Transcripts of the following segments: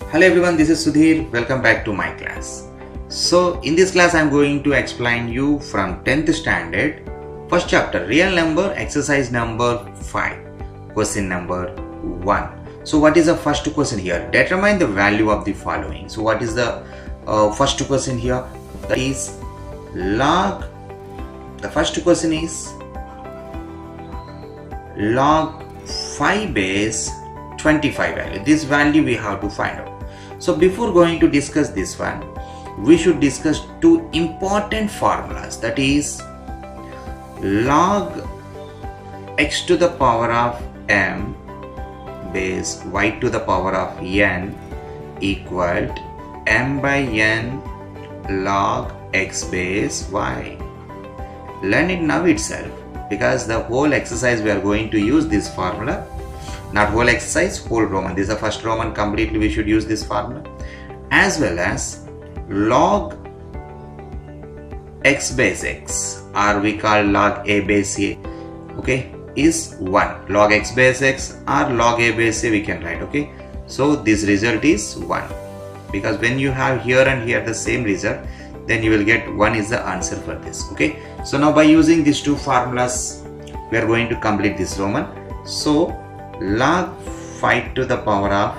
Hello everyone, this is Sudhir. Welcome back to my class. So in this class I am going to explain you from 10th standard first chapter real number exercise number 5 question number 1. So what is the first question here? Determine the value of the following. So what is the first question here? That is log. The first question is log 5 base 25 value. This value we have to find out. So before going to discuss this one, we should discuss two important formulas, that is log x to the power of m base y to the power of n equal to m by n log x base y. Learn it now itself, because the whole exercise we are going to use this formula. Not whole exercise, whole Roman. This is the first Roman completely. We should use this formula, as well as log x base x, or we call log a base a, okay, is 1. Log x base x or log a base a we can write, okay. So this result is 1, because when you have here and here the same result, then you will get 1 is the answer for this, okay. So now by using these two formulas, we are going to complete this Roman. So log 5 to the power of,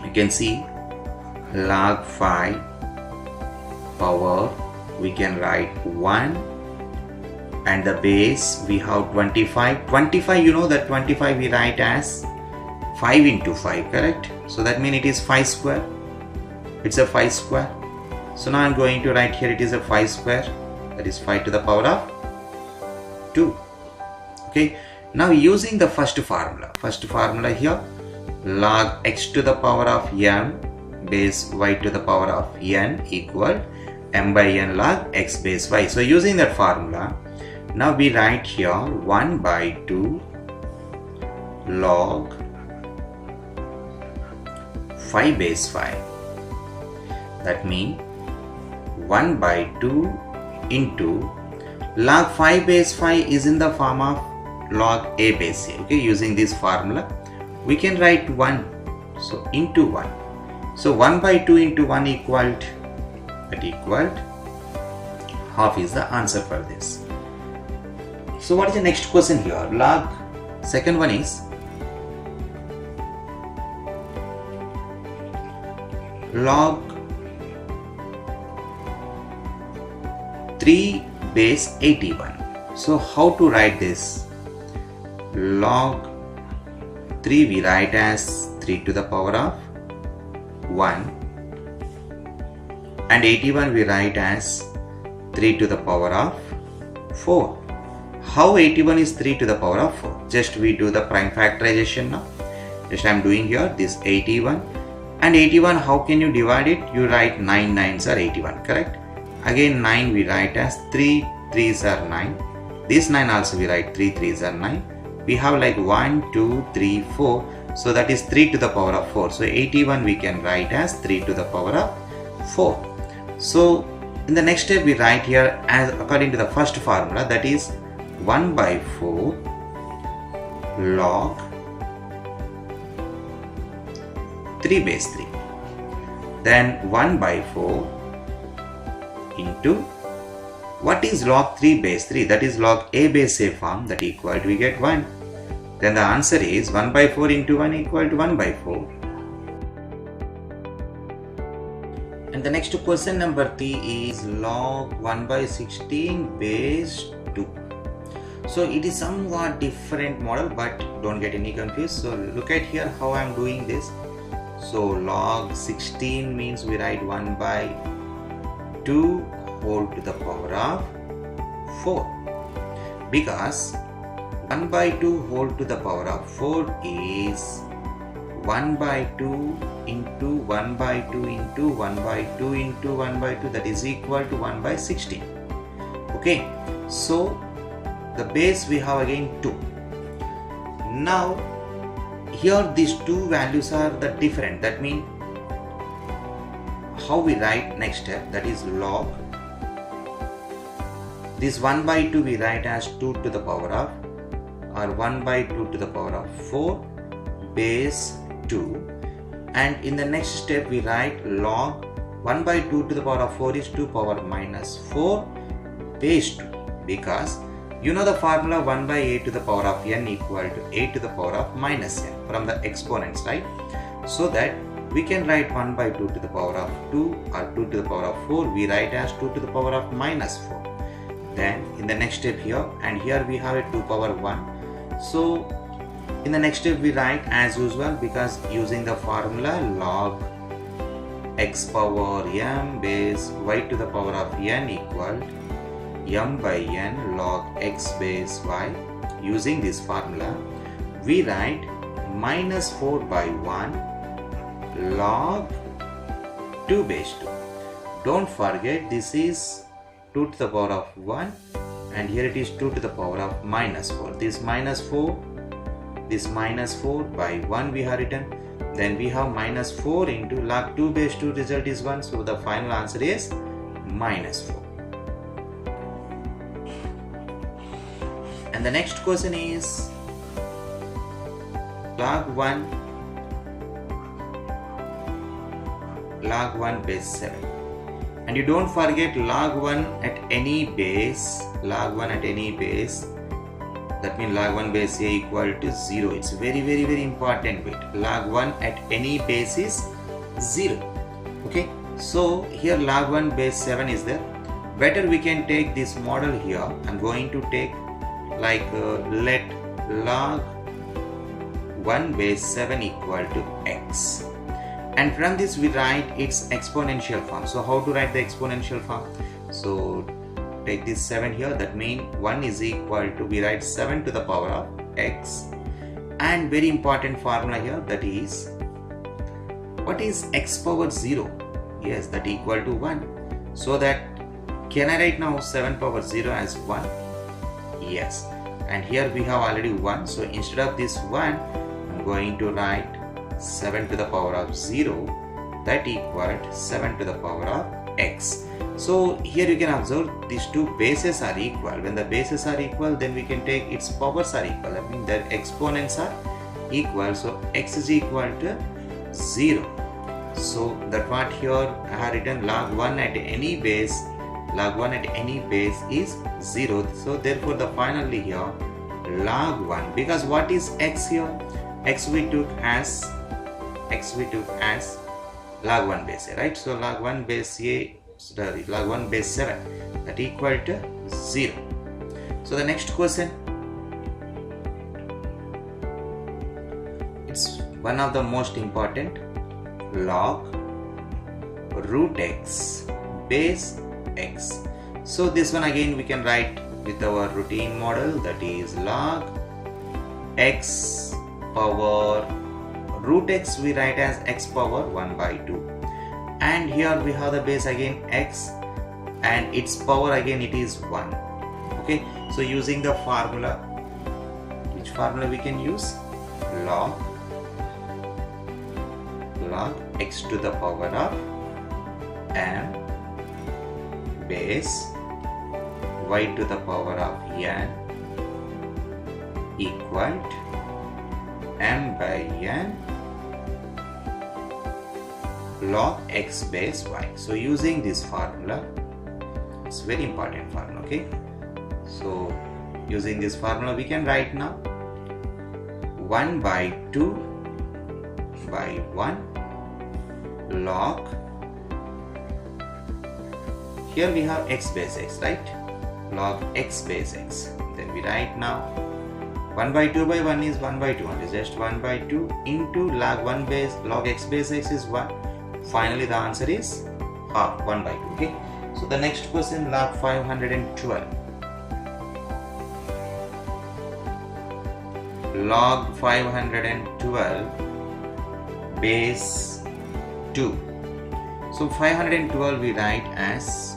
you can see log 5 power, we can write 1, and the base we have 25. 25, you know that 25 we write as 5 into 5, correct? So that means it is 5 square. It's a 5 square. So now I am going to write here it is a 5 square, that is 5 to the power of 2, okay. Now using the first formula here, log x to the power of m base y to the power of n equal m by n log x base y. So using that formula, now we write here 1 by 2 log 5 base 5. That means 1 by 2 into log 5 base 5 is in the form of log a base a, okay. Using this formula we can write 1, so into 1. So 1 by 2 into 1 equaled half is the answer for this. So what is the next question here? Log, second one is log 3 base 81. So how to write this? Log 3 we write as 3 to the power of 1, and 81 we write as 3 to the power of 4. How 81 is 3 to the power of 4? Just we do the prime factorization now. Just I am doing here this 81, and 81, how can you divide it? You write 9 9s are 81, correct? Again 9 we write as 3 3s are 9. This 9 also we write 3 3s are 9. We have like 1 2 3 4, so that is 3 to the power of 4. So 81 we can write as 3 to the power of 4. So in the next step we write here as according to the first formula, that is 1 by 4 log 3 base 3. Then 1 by 4 into, what is log 3 base 3? That is log a base a form, that equal to, we get 1. Then the answer is 1 by 4 into 1 equal to 1 by 4. And the next question number 3 is log 1 by 16 base 2. So it is somewhat different model, but don't get any confused. So look at here how I am doing this. So log 16 means we write 1 by 2 whole to the power of 4, because 1 by 2 whole to the power of 4 is 1 by 2 into 1 by 2 into 1 by 2 into 1 by 2, that is equal to 1 by 16, okay. So the base we have again 2. Now here these two values are the different, that means how we write next step, that is log this 1 by 2 we write as 2 to the power of, or 1 by 2 to the power of 4 base 2 and in the next step we write log 1 by 2 to the power of 4 is 2 power minus 4 base 2, because you know the formula 1 by a to the power of n equal to a to the power of minus n from the exponents, right? So that we can write 1 by 2 to the power of 2 or 2 to the power of 4 we write as 2 to the power of minus 4. Then in the next step here, and here we have a 2 power 1. So in the next step we write as usual, because using the formula log x power m base y to the power of n equal m by n log x base y. Using this formula we write minus 4 by 1 log 2 base 2. Don't forget this is 2 to the power of 1 and here it is 2 to the power of minus 4. This minus 4 by 1 we have written. Then we have minus 4 into log 2 base 2, result is 1. So the final answer is minus 4. And the next question is log 1 base 7. And you don't forget log 1 at any base, that means log 1 base a equal to 0. It's very important bit. Log 1 at any base is 0. Okay, so here log 1 base 7 is there. Better we can take this model here. I'm going to take like let log 1 base 7 equal to x. And from this we write its exponential form. So how to write the exponential form? So take this 7 here, that means 1 is equal to, we write 7 to the power of x. And very important formula here, that is, what is x power 0? Yes, that equal to 1. So that, can I write now 7 power 0 as 1? Yes. And here we have already 1. So instead of this 1, I'm going to write 7 to the power of 0, that equal to 7 to the power of x. So here you can observe these two bases are equal. When the bases are equal, then we can take its powers are equal. That means their exponents are equal. So x is equal to 0. So that what here I have written log 1 at any base. Log 1 at any base is 0. So therefore the finally here log 1. Because what is x here? X we took as log 1 base a, right? So log 1 base a, sorry, log 1 base 7, that equal to 0. So the next question, it's one of the most important, log root x base x. So this one again we can write with our routine model, that is log x power root x we write as x power 1 by 2. And here we have the base again x and its power again it is 1. Okay, so using the formula, which formula we can use? Log x to the power of m base y to the power of n equal to m by n log x base y. So using this formula, it's very important formula. Okay, so using this formula we can write now 1 by 2 by 1 log, here we have x base x, right? Log x base x. Then we write now 1 by 2 by 1 is 1 by 2, and is just 1 by 2 into log 1 base log x base x is 1. Finally the answer is half, 1 by 2. Okay, so the next question, log 512. Log 512 base 2. So 512 we write as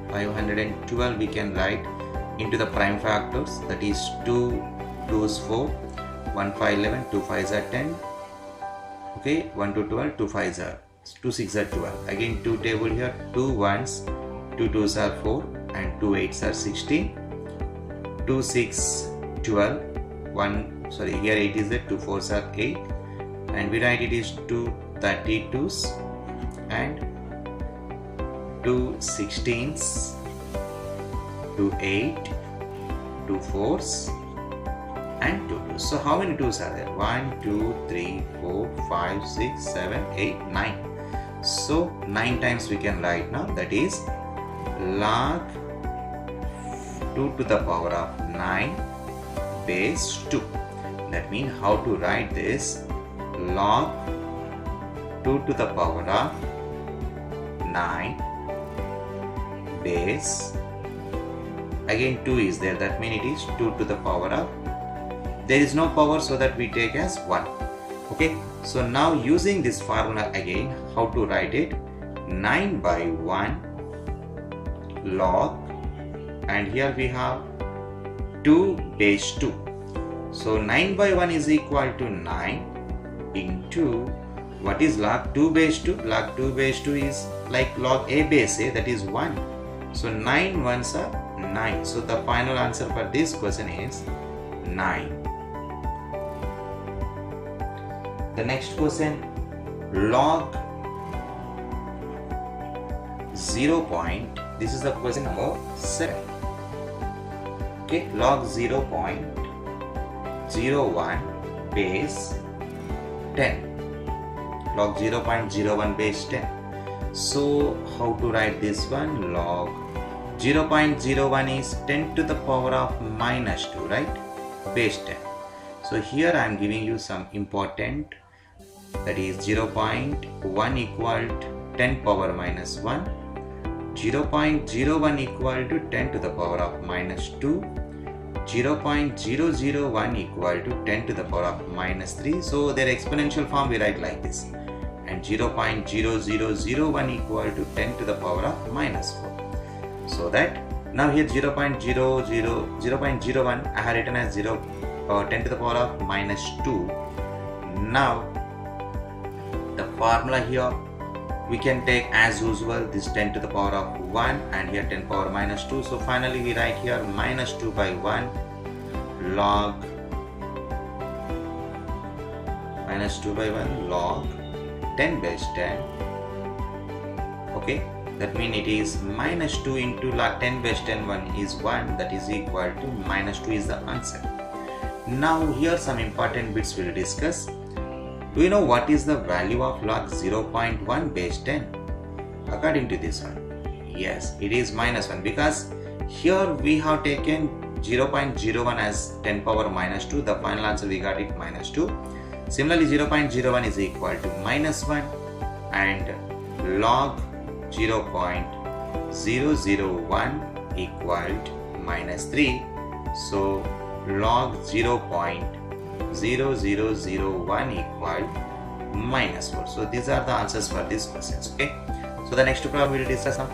512 we can write into the prime factors, that is 2 2's 4, 1 5 11, 2 5's are 10. Okay, 1 to 12, 2 5's are 2 6's are 12. Again 2 table here, 2 1's, 2 2's are 4 and 2 8's are 16. 2 6 12, 1 sorry here 8 is there, 2 4's are 8, and we write it is 2 32s and 2 16s, 2 8, 2 4s and 2 2s. So how many 2s are there? 1, 2, 3, 4, 5, 6, 7, 8, 9. So 9 times we can write now, that is log 2 to the power of 9 base 2. That means how to write this? Log 2 to the power of 9 base, again 2 is there, that means it is 2 to the power of, there is no power, so that we take as 1. Okay, so now using this formula again, how to write it? 9 by 1 log, and here we have 2 base 2. So 9 by 1 is equal to 9 into, what is log 2 base 2? Log 2 base 2 is like log a base a, that is 1. So 9 ones are 9. So the final answer for this question is 9. The next question, log 0 point, this is the question number 7. Okay, log 0.01 base 10. Log 0.01 base 10. So how to write this one? Log 0.01 is 10 to the power of minus 2, right? Base 10. So here I am giving you some important, that is 0.1 equal to 10 power minus 1, 0.01 equal to 10 to the power of minus 2, 0.001 equal to 10 to the power of minus 3. So their exponential form we write like this, and 0.0001 equal to 10 to the power of minus 4. So that now here 0.01 I have written as 10 to the power of minus 2. Now the formula here we can take as usual, this 10 to the power of 1 and here 10 power minus 2. So finally we write here minus 2 by 1 log minus 2 by 1 log 10 base 10. Okay, that means it is minus 2 into log 10 base 10, 1 is 1, that is equal to minus 2 is the answer. Now here some important bits we will discuss. Do you know what is the value of log 0.1 base 10? According to this one, yes, it is minus 1, because here we have taken 0.01 as 10 power minus 2. The final answer we got it minus 2. Similarly 0.01 is equal to minus 1 and log 0.001 equal to minus 3. So log 0.0001 equal minus 4. So these are the answers for these questions. Okay, so the next problem we will discuss now.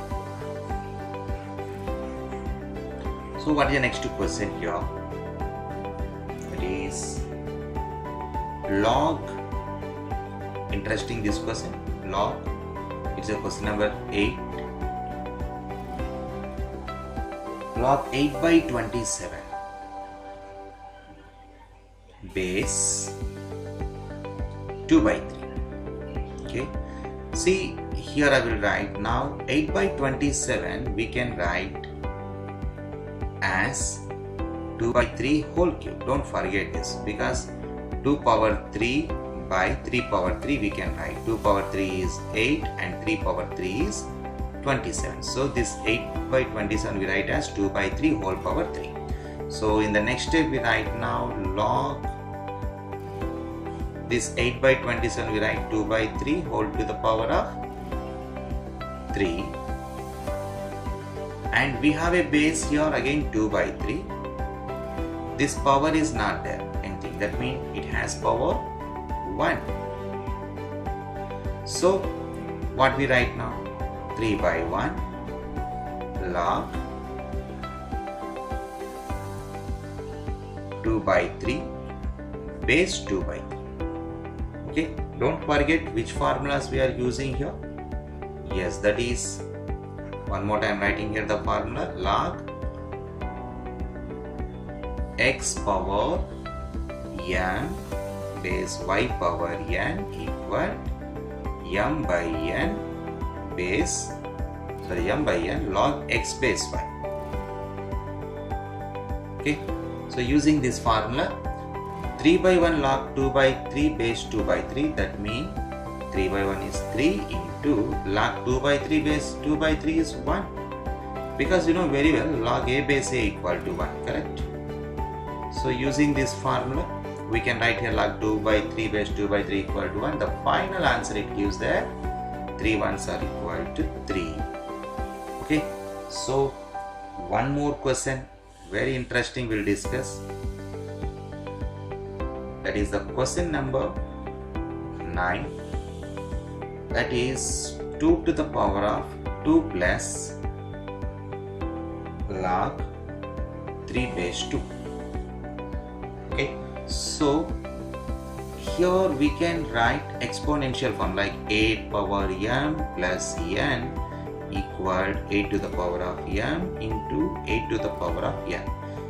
So what is the next question here? It is log, interesting this question, log, it's a question number 8, log 8 by 27 base 2 by 3. Okay, see here I will write now 8 by 27 we can write as 2 by 3 whole cube. Don't forget this, because 2 power 3 by 3 power 3 we can write. 2 power 3 is 8 and 3 power 3 is 27. So this 8 by 27 we write as 2 by 3 whole power 3. So in the next step we write now log this 8 by 27 we write 2 by 3 whole to the power of 3, and we have a base here again 2 by 3. This power is not there, anything, that means it has power 1. So what we write now? 3 by 1 log 2 by 3 base 2 by 3. Okay, don't forget which formulas we are using here. Yes, that is, one more time writing here the formula, log x power n base y power n equal m by n log x base 5. Okay, so using this formula, 3 by 1 log 2 by 3 base 2 by 3, that means 3 by 1 is 3 into log 2 by 3 base 2 by 3 is 1. Because you know very well log a base a equal to 1, correct? So using this formula, we can write here log 2 by 3 base 2 by 3 equal to 1. The final answer it gives there 3 ones are equal to 3. Okay, so one more question, very interesting, we'll discuss. That is the question number 9. That is 2 to the power of 2 plus log 3 base 2. Okay, so here we can write exponential form like 8 power m plus n equal 8 to the power of m into 8 to the power of n.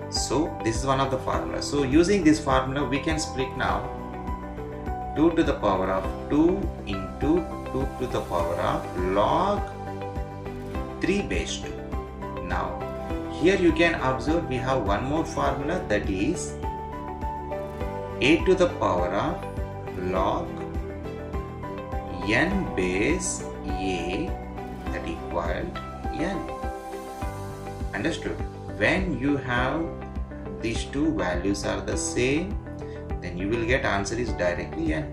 So this is one of the formulas. So using this formula we can split now 2 to the power of 2 into 2 to the power of log 3 base 2. Now here you can observe we have one more formula, that is 8 to the power of log n base a, that equal n. Understood? When you have these two values are the same, then you will get answer is directly n.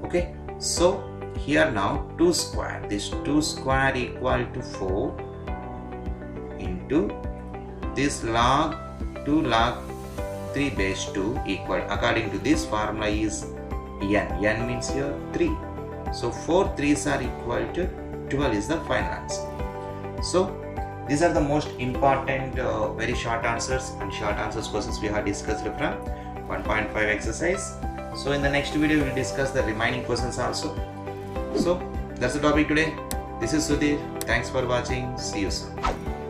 Okay, so here now 2 square, this 2 square equal to 4 into this log 2 log 3 base 2 equal, according to this formula, is n means here 3. So 4 3's are equal to 12 is the final answer. So these are the most important very short answers and short answers questions we have discussed from 1.5 exercise. So in the next video we will discuss the remaining questions also. So that's the topic today. This is Sudhir. Thanks for watching. See you soon.